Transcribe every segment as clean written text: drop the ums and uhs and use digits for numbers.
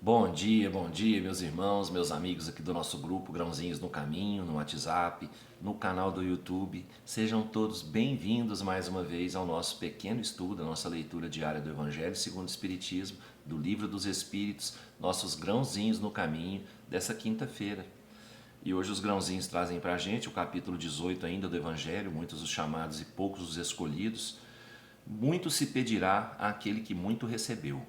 Bom dia, meus irmãos, meus amigos aqui do nosso grupo Grãozinhos no Caminho, no WhatsApp, no canal do YouTube. Sejam todos bem-vindos mais uma vez ao nosso pequeno estudo, a nossa leitura diária do Evangelho segundo o Espiritismo, do Livro dos Espíritos, nossos grãozinhos no caminho dessa quinta-feira. E hoje os grãozinhos trazem para a gente o capítulo 18 ainda do Evangelho, muitos os chamados e poucos os escolhidos. Muito se pedirá àquele que muito recebeu.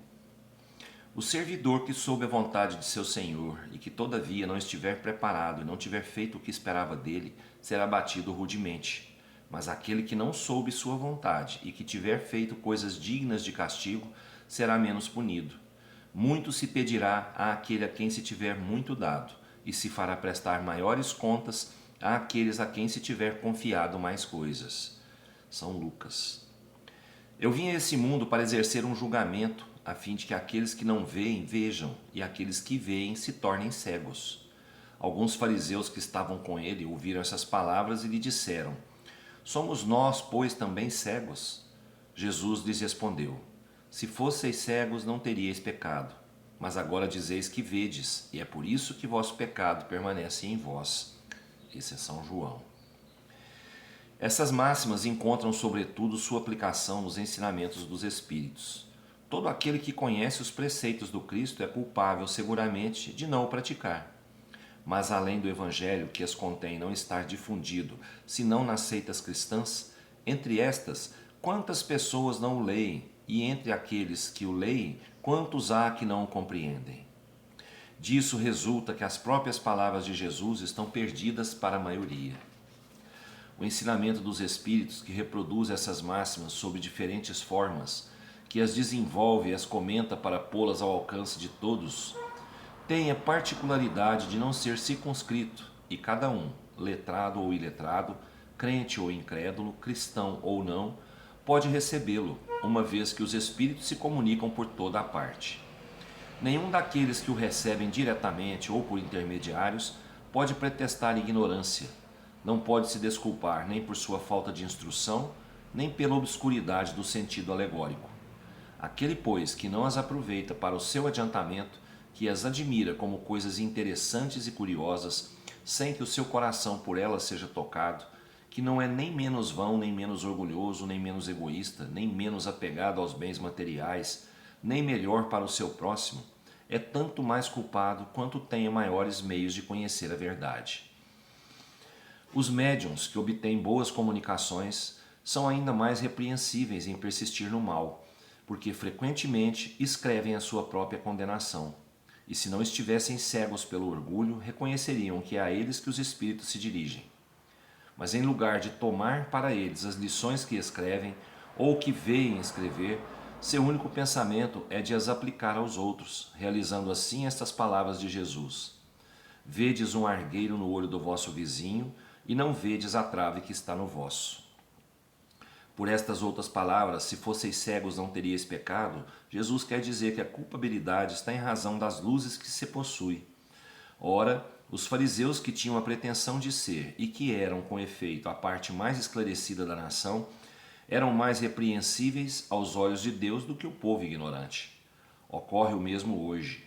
O servidor que soube a vontade de seu senhor e que todavia não estiver preparado e não tiver feito o que esperava dele, será batido rudemente. Mas aquele que não soube sua vontade e que tiver feito coisas dignas de castigo, será menos punido. Muito se pedirá àquele a quem se tiver muito dado, e se fará prestar maiores contas àqueles a quem se tiver confiado mais coisas. São Lucas. Eu vim a esse mundo para exercer um julgamento, a fim de que aqueles que não veem vejam, e aqueles que veem se tornem cegos. Alguns fariseus que estavam com ele ouviram essas palavras e lhe disseram: Somos nós, pois, também cegos? Jesus lhes respondeu: Se fosseis cegos, não teríeis pecado. Mas agora dizeis que vedes, e é por isso que vosso pecado permanece em vós. Esse é São João. Essas máximas encontram sobretudo sua aplicação nos ensinamentos dos Espíritos. Todo aquele que conhece os preceitos do Cristo é culpável, seguramente, de não o praticar. Mas além do Evangelho que as contém não estar difundido, senão nas seitas cristãs, entre estas, quantas pessoas não o leem, e entre aqueles que o leem, quantos há que não o compreendem? Disso resulta que as próprias palavras de Jesus estão perdidas para a maioria. O ensinamento dos Espíritos, que reproduz essas máximas sob diferentes formas, que as desenvolve e as comenta para pô-las ao alcance de todos, tem a particularidade de não ser circunscrito, e cada um, letrado ou iletrado, crente ou incrédulo, cristão ou não, pode recebê-lo, uma vez que os Espíritos se comunicam por toda a parte. Nenhum daqueles que o recebem diretamente ou por intermediários pode pretestar ignorância, não pode se desculpar nem por sua falta de instrução, nem pela obscuridade do sentido alegórico. Aquele, pois, que não as aproveita para o seu adiantamento, que as admira como coisas interessantes e curiosas, sem que o seu coração por elas seja tocado, que não é nem menos vão, nem menos orgulhoso, nem menos egoísta, nem menos apegado aos bens materiais, nem melhor para o seu próximo, é tanto mais culpado quanto tenha maiores meios de conhecer a verdade. Os médiuns que obtêm boas comunicações são ainda mais repreensíveis em persistir no mal, porque frequentemente escrevem a sua própria condenação. E se não estivessem cegos pelo orgulho, reconheceriam que é a eles que os espíritos se dirigem. Mas em lugar de tomar para eles as lições que escrevem ou que veem escrever, seu único pensamento é de as aplicar aos outros, realizando assim estas palavras de Jesus: Vedes um argueiro no olho do vosso vizinho, e não vedes a trave que está no vosso. Por estas outras palavras, se fosseis cegos não teríeis pecado, Jesus quer dizer que a culpabilidade está em razão das luzes que se possui. Ora, os fariseus que tinham a pretensão de ser, e que eram, com efeito, a parte mais esclarecida da nação, eram mais repreensíveis aos olhos de Deus do que o povo ignorante. Ocorre o mesmo hoje.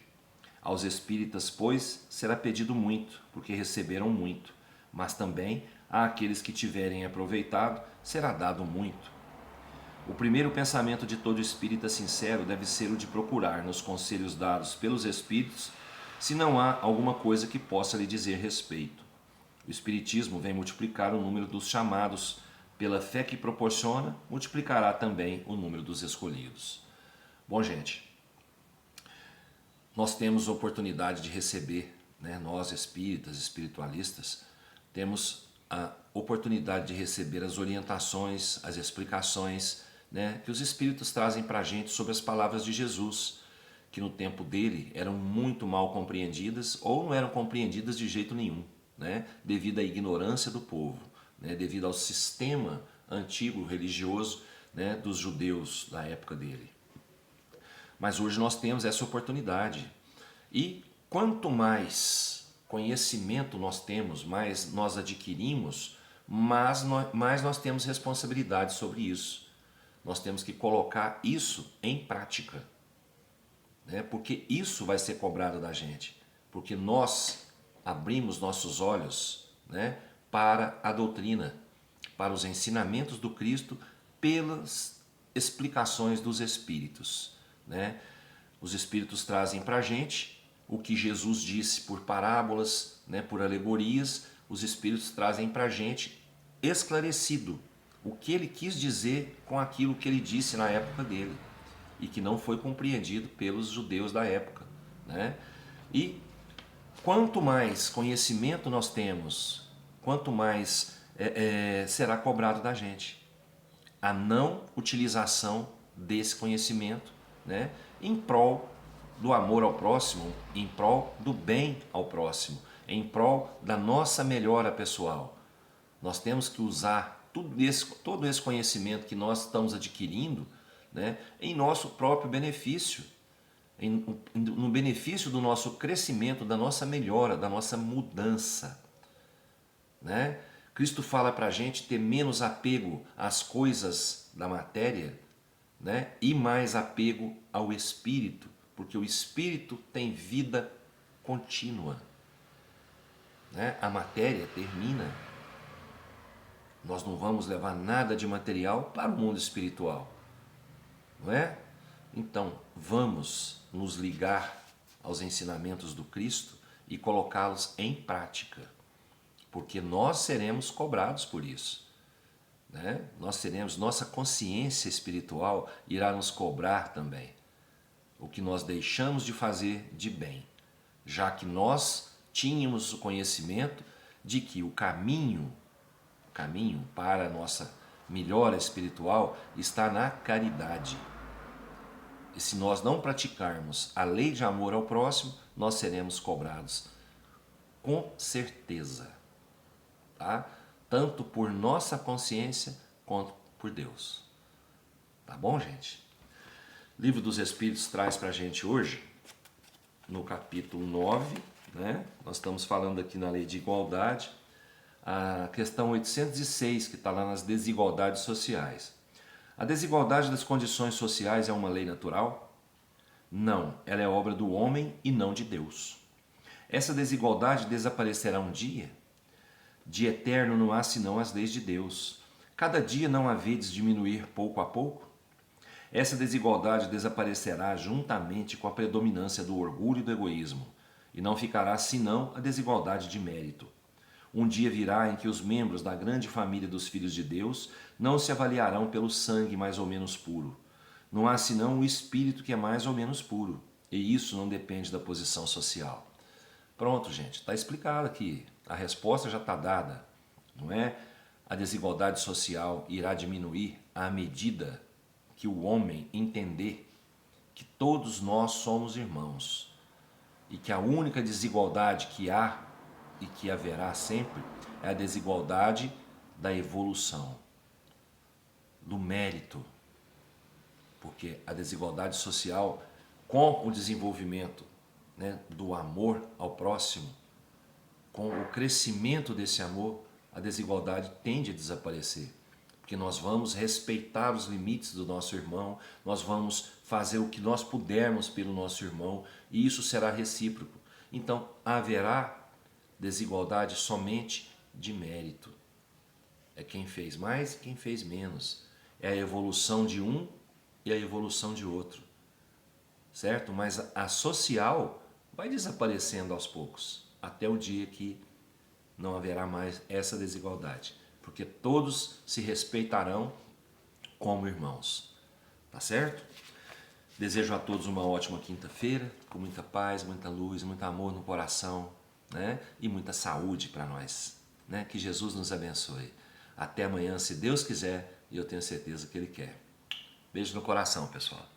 Aos espíritas, pois, será pedido muito, porque receberam muito, mas também àqueles que tiverem aproveitado será dado muito. O primeiro pensamento de todo espírita sincero deve ser o de procurar nos conselhos dados pelos espíritos se não há alguma coisa que possa lhe dizer respeito. O espiritismo vem multiplicar o número dos chamados, pela fé que proporciona, multiplicará também o número dos escolhidos. Bom, gente, nós temos oportunidade de receber, nós espíritas, espiritualistas, temos a oportunidade de receber as orientações, as explicações, que os espíritos trazem para a gente sobre as palavras de Jesus, que no tempo dele eram muito mal compreendidas ou não eram compreendidas de jeito nenhum, devido à ignorância do povo, devido ao sistema antigo religioso, dos judeus da época dele. Mas hoje nós temos essa oportunidade. E quanto mais conhecimento nós temos, mais nós adquirimos, mais nós temos responsabilidade sobre isso. Nós temos que colocar isso em prática. né? Porque isso vai ser cobrado da gente, porque nós abrimos nossos olhos, né, para a doutrina, para os ensinamentos do Cristo, pelas explicações dos Espíritos, né? Os Espíritos trazem para a gente o que Jesus disse por parábolas, né, por alegorias. Os Espíritos trazem para a gente esclarecido o que ele quis dizer com aquilo que ele disse na época dele e que não foi compreendido pelos judeus da época, né? E quanto mais conhecimento nós temos, quanto mais será cobrado da gente a não utilização desse conhecimento, né, em prol do amor ao próximo, em prol do bem ao próximo, em prol da nossa melhora pessoal. Nós temos que usar todo esse conhecimento que nós estamos adquirindo, né, em nosso próprio benefício, no benefício do nosso crescimento, da nossa melhora, da nossa mudança, né? Cristo fala para a gente ter menos apego às coisas da matéria, né, e mais apego ao Espírito, porque o Espírito tem vida contínua, né? A matéria termina. Nós não vamos levar nada de material para o mundo espiritual, não é? Então, vamos nos ligar aos ensinamentos do Cristo e colocá-los em prática, porque nós seremos cobrados por isso, né? Nossa consciência espiritual irá nos cobrar também o que nós deixamos de fazer de bem, já que nós tínhamos o conhecimento de que o caminho para a nossa melhora espiritual está na caridade. E se nós não praticarmos a lei de amor ao próximo, nós seremos cobrados com certeza, tá? Tanto por nossa consciência quanto por Deus. Tá bom, gente? O Livro dos Espíritos traz para a gente hoje, no capítulo 9, né? Nós estamos falando aqui na lei de igualdade, a questão 806, que está lá nas desigualdades sociais. A desigualdade das condições sociais é uma lei natural? Não, ela é obra do homem e não de Deus. Essa desigualdade desaparecerá um dia? De eterno não há senão as leis de Deus. Cada dia não a vedes diminuir pouco a pouco? Essa desigualdade desaparecerá juntamente com a predominância do orgulho e do egoísmo, e não ficará senão a desigualdade de mérito. Um dia virá em que os membros da grande família dos filhos de Deus não se avaliarão pelo sangue mais ou menos puro. Não há senão o espírito que é mais ou menos puro, e isso não depende da posição social. Pronto, gente, está explicado aqui. A resposta já está dada, não é? A desigualdade social irá diminuir à medida que o homem entender que todos nós somos irmãos e que a única desigualdade que há e que haverá sempre é a desigualdade da evolução, do mérito, porque a desigualdade social, com o desenvolvimento, né, do amor ao próximo, com o crescimento desse amor, a desigualdade tende a desaparecer, porque nós vamos respeitar os limites do nosso irmão, nós vamos fazer o que nós pudermos pelo nosso irmão, e isso será recíproco. Então haverá desigualdade somente de mérito. É quem fez mais e quem fez menos. É a evolução de um e a evolução de outro, certo? Mas a social vai desaparecendo aos poucos, até o dia que não haverá mais essa desigualdade, porque todos se respeitarão como irmãos, tá certo? Desejo a todos uma ótima quinta-feira, com muita paz, muita luz, muito amor no coração, né? E muita saúde para nós, né? Que Jesus nos abençoe. Até amanhã, se Deus quiser, e eu tenho certeza que Ele quer. Beijo no coração, pessoal.